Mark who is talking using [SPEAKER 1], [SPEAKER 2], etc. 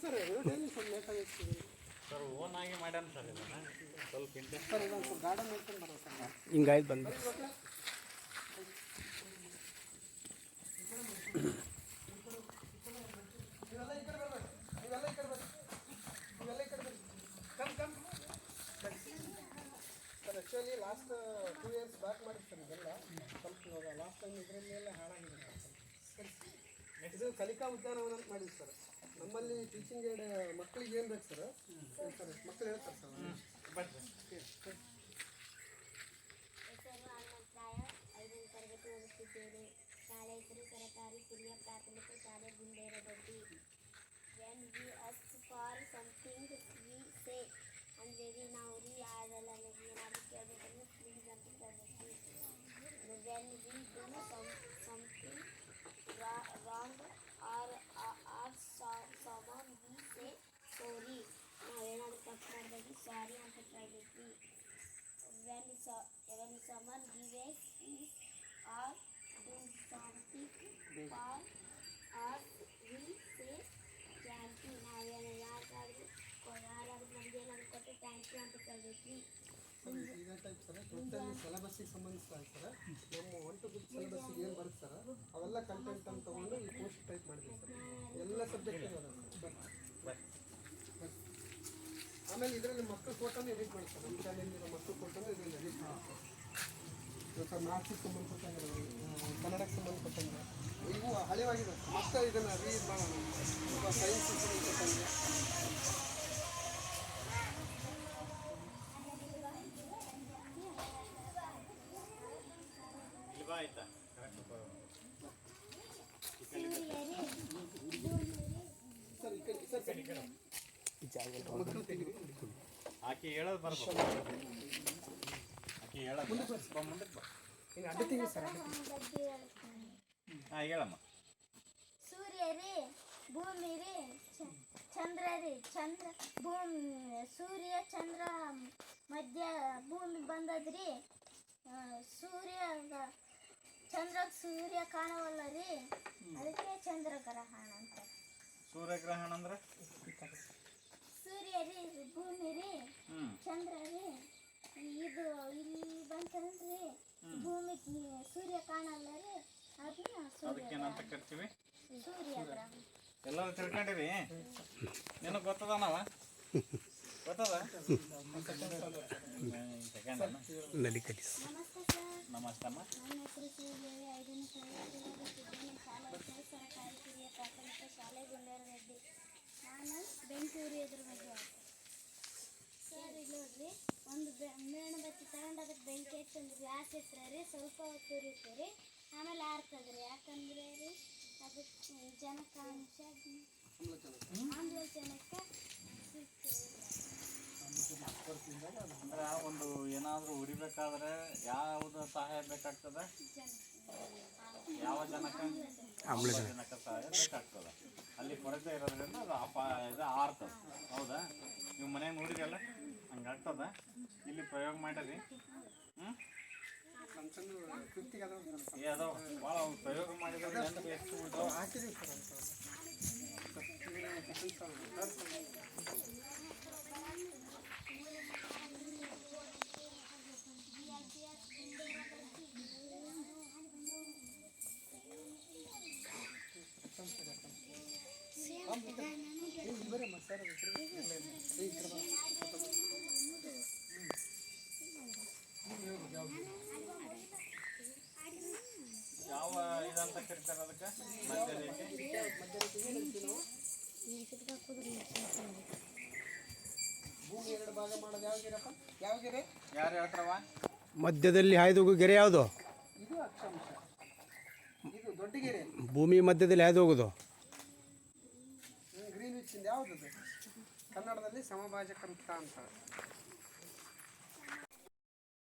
[SPEAKER 1] Sir ಸ್ವಲ್ಪ ಲೇಟಾಗಿ
[SPEAKER 2] sir own ಆಗಿ ಮಾಡ್ಯಾನ ಸರ್ ಇದನ್ನು ಸ್ವಲ್ಪ ಇಂಟ್ರೆಸ್ಟ್
[SPEAKER 1] ಸರ್ ಇದೊಂದು ಸ್ವಲ್ಪ ಗಾರ್ಡನ್ ನೋಡ್ಕೊಂಡು ಬರೋ ಸರ್
[SPEAKER 3] ಹಿಂಗಾಯ್ತು ಬಂದು
[SPEAKER 1] ನೀವೆಲ್ಲ ಈ ಕಡೆ ಬರ್ಬೇಕು ನೀವೆಲ್ಲ ಈ ಕಡೆ ಬರ್ರಿ ನೀವೆಲ್ಲ ಈ ಕಡೆ ಬರ್ರಿ come sir actually last 2 years back ಮಾಡಿದ್ದು ಸರ್ ಇದೆಲ್ಲ ಸ್ವಲ್ಪ ಇವಾಗ ಲಾಸ್ಟ್ ಟೈಮ್ ಇದರಲ್ಲೆಲ್ಲ ಹಾಳಾಗಿದೆ ಸರ್ ಇದು ಕಲಿಕಾ ಉದ್ಯಾನವನ ಅಂತ ಮಾಡಿದ್ವಿ ಸರ್ ನಮ್ಮಲ್ಲಿ ಟೀಚಿಂಗ್ ಏಡ್ ಮಕ್ಕಳಿಗೆ ಏನು ಬೇಕು ಸರ್ ಸರ್ ಮಕ್ಕಳು ಹೇಳ್ತಾರೆ ಸರ್
[SPEAKER 4] ಐದನೇ ತರಗತಿ ಓದುತ್ತಿದ್ದೇನೆ. ಶಾಲೆ ಹೆಸರು ಸರಕಾರಿ ಹಿರಿಯ ಪ್ರಾಥಮಿಕ ಶಾಲೆ ಗುಂಡೇರದೊಡ್ಡಿ. When we ask for something we say ಅಂದರೆ ನಾವು ಯಾರೆಲ್ಲ ಏನಾದರೂ ಕೇಳಬೇಕಂದ್ರೆ ಪ್ಲೀಸ್ ಅಂತ ಕೇಳಬೇಕು. When we do something wrong or someone we say sorry. ನಾವು ಏನಾದರೂ ತಪ್ಪು ಮಾಡಿದಾಗ ಸಾರಿ ಅಂತ ಕೇಳಬೇಕು. When someone gives us or do something for us we say thank you. ನಾವೇನು ಯಾರಾದರೂ ನಮಗೆ ಏನಾದ್ರು ಕೊಟ್ಟು ಥ್ಯಾಂಕ್ ಯು ಅಂತ ಕೇಳಬೇಕು.
[SPEAKER 1] ಸರ್ ಇದೇ ಟೈಪ್ ಸರ್ ಟೋಟಲ್ ಸಿಲೆಬಸ್ಸಿಗೆ ಸಂಬಂಧಿಸಿದ ಸರ್ ನಮ್ಮ 1 to 5 ಸಿಲೆಬಸ್ಸಿಗೆ ಏನು ಬರುತ್ತೆ ಸರ್ ಅವೆಲ್ಲ ಕಂಟೆಂಟ್ ಅಂತ ತೊಗೊಂಡು ಈ ಪೋಸ್ಟ್ ಟೈಪ್ ಮಾಡಿದ್ವಿ ಸರ್ ಎಲ್ಲ ಸಬ್ಜೆಕ್ಟ್ ಇರೋದು ಸರ್ ಆಮೇಲೆ ಇದರಲ್ಲಿ ಮಕ್ಕಳು ಫೋಟೋನ ಎಡಿಟ್ ಮಾಡಿ ಸರ್ ನಮ್ಮ ಚಾನಲಿರೋ ಮಕ್ಕಳು ಫೋಟೋನ ಇದರಲ್ಲಿ ಎಡಿಟ್ ಮಾಡಿ ಸರ್ ಮ್ಯಾಥ್ಸಿಗೆ ಸಂಬಂಧಪಟ್ಟಂಗೆ ಕನ್ನಡಕ್ಕೆ ಸಂಬಂಧಪಟ್ಟಂಗೆ ಇವು ಹಳೆವಾಗಿದೆ ಮತ್ತೆ ಇದನ್ನು ರೀಡ್ ಮಾಡೋಣ ಸೈನ್ಸಿಗೆ ಸಂಬಂಧಪಟ್ಟಂಗೆ
[SPEAKER 2] ಆಯ್ತಾ
[SPEAKER 1] ಸರ್ ಈ ಕಡೆ
[SPEAKER 2] ಆಕೆ ಹೇಳೋದು ಬರ್ಬೋದು ಆಕೆ ಹೇಳೋದು ಮುಂದಕ್ಕೆ ಬಾ
[SPEAKER 1] ಇನ್ನು ಅಡ್ಡ ತಿಂಗಿ ಸರ್
[SPEAKER 2] ಹಾಂ ಹೇಳಮ್ಮ.
[SPEAKER 4] ಸೂರ್ಯ ರೀ ಭೂಮಿ ರೀ ಚಂದ್ರ ರೀ ಸೂರ್ಯ ಚಂದ್ರ ಮಧ್ಯ ಭೂಮಿ ಬಂದದ್ರಿ. ಸೂರ್ಯ ಕಾಣವಲ್ಲ ರೀ ಅದಕ್ಕೆ ಚಂದ್ರಗ್ರಹಣ ಅಂತ.
[SPEAKER 2] ಸೂರ್ಯಗ್ರಹಣ ಅಂದ್ರೆ
[SPEAKER 4] ಸೂರ್ಯ ರೀ ಭೂಮಿ ರೀ ಚಂದ್ರ ರೀ ಇದು ಇಲ್ಲಿ ಬಂತಂದ್ರಿ ಭೂಮಿ ಸೂರ್ಯ ಕಾಣಲ್ಲ ರೀ
[SPEAKER 2] ಅದಕ್ಕೇನಂತ ಕರಿತೀವಿ
[SPEAKER 4] ಸೂರ್ಯಗ್ರಹಣ.
[SPEAKER 2] ಎಲ್ಲರೂ ತಿಳ್ಕೊಂಡಿರಿ ನಿನಗೆ ಗೊತ್ತದನವ ಗೊತ್ತದ
[SPEAKER 4] ನಮಸ್ತೆ ಸರ್.
[SPEAKER 2] ನಮಸ್ತಮ್ಮ.
[SPEAKER 4] ನನ್ನ ಹೆಸರು ಶ್ರೀದೇವಿ. 5ನೇ ತರಗತಿ ಓದುತ್ತಿದ್ದೇನೆ. ಶಾಲೆ ಹೆಸರು ಸರಕಾರಿ ಹಿರಿಯ ಪ್ರಾಥಮಿಕ ಶಾಲೆ ಗುಂಡೇರದೊಡ್ಡಿ. ನಾನು ಬೆಂಕೂರು ಎದುರು ಬಗ್ಗೆ ಸರ್ ಇಲ್ಲಿ ನೋಡ್ರಿ ಒಂದು ಮೇಣಬತ್ತಿ ತಗೊಂಡು ಅದಕ್ಕೆ ಬೆಂಕಿ ಹಚ್ಚಂದು ಗ್ಲಾಸ್ ಇಟ್ಟರೆ ಸ್ವಲ್ಪ ಹೊತ್ತು ಉರಿತೀರಿ ಆಮೇಲೆ ಆರ್ತದ್ರಿ. ಯಾಕಂದ್ರೆ ರೀ ಅದಕ್ಕೆ ಜನಕಾಂಶ ಆಮ್ಲಜನಕ
[SPEAKER 2] ಅಂದ್ರೆ ಒಂದು ಏನಾದರೂ ಉರಿಬೇಕಾದ್ರೆ ಯಾವುದು ಸಹಾಯ ಬೇಕಾಗ್ತದೆ? ಯಾವ ಜನಕ? ಆಮ್ಲಜನಕ ಸಹಾಯ ಬೇಕಾಗ್ತದೆ. ಅಲ್ಲಿ ಕೊರತೆ ಇರೋದ್ರಿಂದ ಅದು ಇದು ಆರ್ತದೆ. ಹೌದಾ? ನೀವು ಮನೆಯಾಗ ನೋಡಿರಲ್ಲ ಹಂಗಾಗ್ತದ. ಇಲ್ಲಿ ಪ್ರಯೋಗ ಮಾಡಿರಿ. ಅದೋ ಭಾಳ ಪ್ರಯೋಗ ಮಾಡಿದ್ರೆ ಎಷ್ಟು
[SPEAKER 1] ಹಾಕಿದ್ದೀವಿ ಸರ್
[SPEAKER 2] ಯಾವ ಇದಂತ ಕರಿತಾರೆ ಅದಕ್ಕೆ? ಮಧ್ಯರೇಖೆ.
[SPEAKER 1] ಭೂಮಿ 2 ಭಾಗ ಮಾಡೋದು ಯಾವ ಗಿರಪ್ಪ? ಯಾವ ಗೆರೆ?
[SPEAKER 2] ಯಾರು ಹೇಳ್ತಾರವ?
[SPEAKER 3] ಮಧ್ಯದಲ್ಲಿ ಹಾಯ್ದು ಗೆರೆ ಯಾವುದು?
[SPEAKER 1] ಇದು ಅಕ್ಷಾಂಶ. ಇದು ದೊಡ್ಡ ಗೆರೆ.
[SPEAKER 3] ಭೂಮಿ ಮಧ್ಯದಲ್ಲಿ ಹಾಯ್ದು ಹೋಗೋದು
[SPEAKER 1] ಗ್ರೀನ್ ವಿಚ್ ಯಾವುದು? ಕನ್ನಡದಲ್ಲಿ ಸಮಭಾಜಕ ವೃತ್ತ ಅಂತ.